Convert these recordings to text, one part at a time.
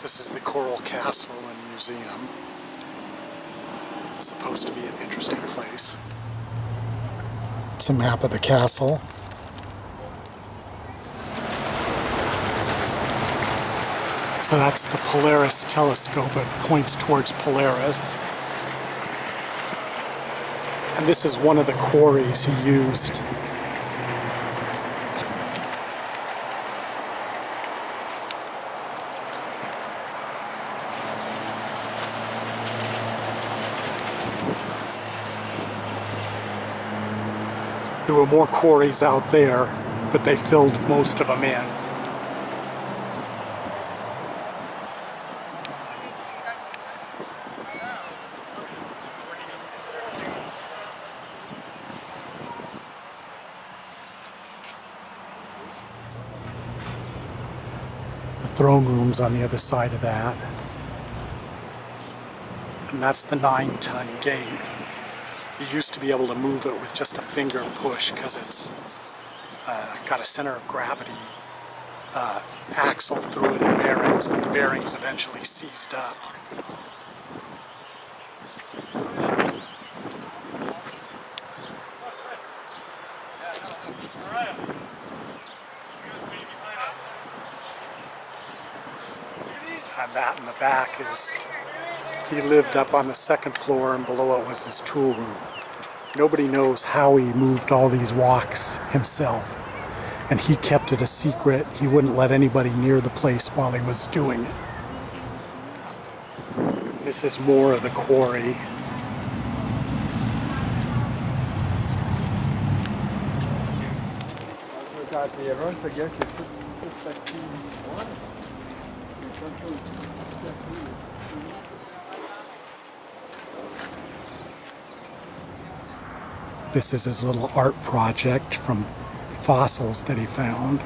This is the Coral Castle and Museum. It's supposed to be an interesting place. It's a map of the castle. So that's the Polaris telescope. It points towards Polaris. And this is one of the quarries he used. There were more quarries out there, but they filled most of them in. The throne room's on the other side of that. And that's the 9-ton gate. You used to be able to move it with just a finger push because it's got a center of gravity axle through it and bearings, but the bearings eventually seized up. And that in the back is, he lived up on the second floor, and below it was his tool room. Nobody knows how he moved all these rocks himself, and he kept it a secret. He wouldn't let anybody near the place while he was doing it. This is more of the quarry. This is his little art project from fossils that he found.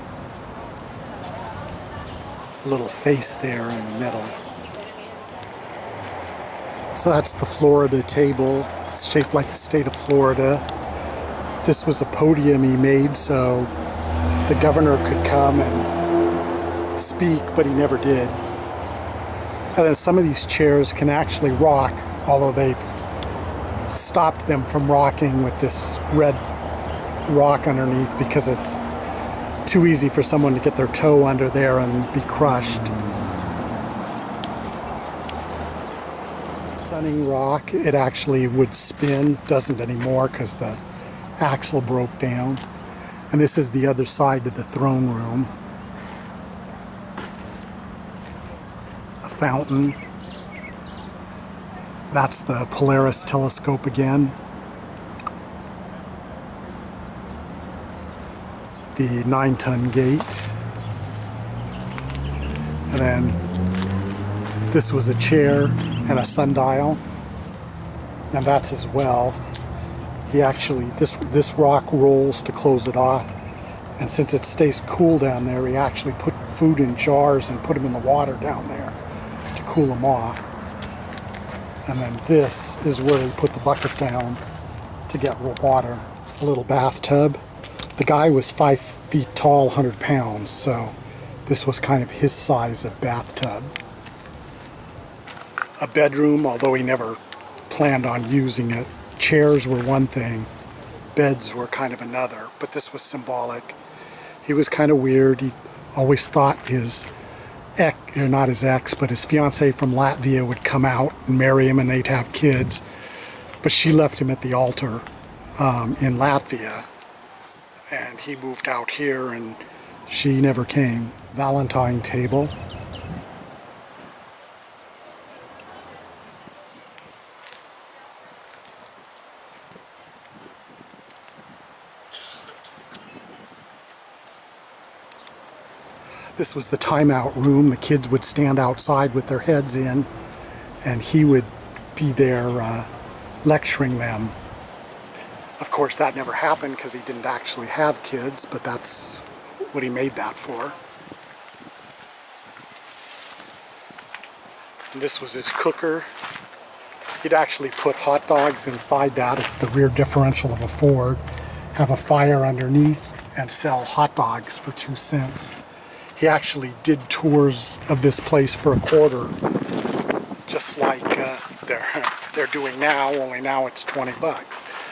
A little face there in the middle. So that's the Florida table. It's shaped like the state of Florida. This was a podium he made so the governor could come and speak, but he never did. And then some of these chairs can actually rock, although they've stopped them from rocking with this red rock underneath because it's too easy for someone to get their toe under there and be crushed. Sunning rock, it actually would spin, doesn't anymore because the axle broke down. And this is the other side of the throne room. A fountain. That's the Polaris telescope again. The 9-ton gate. And then this was a chair and a sundial. And that's as well. He actually, this rock rolls to close it off. And since it stays cool down there, he actually put food in jars and put them in the water down there to cool them off. And then this is where he put the bucket down to get water. A little bathtub. The guy was 5 feet tall, 100 pounds, so this was kind of his size of bathtub. A bedroom, although he never planned on using it. Chairs were one thing, beds were kind of another, but this was symbolic. He was kind of weird. He always thought his ex, or not his ex, but his fiancée from Latvia would come out and marry him and they'd have kids. But she left him at the altar in Latvia, and he moved out here and she never came. Valentine table. This was the timeout room. The kids would stand outside with their heads in, and he would be there lecturing them. Of course, that never happened because he didn't actually have kids, but that's what he made that for. And this was his cooker. He'd actually put hot dogs inside that. It's the rear differential of a Ford. Have a fire underneath and sell hot dogs for 2 cents. He actually did tours of this place for a quarter, just like they're doing now, only now it's $20.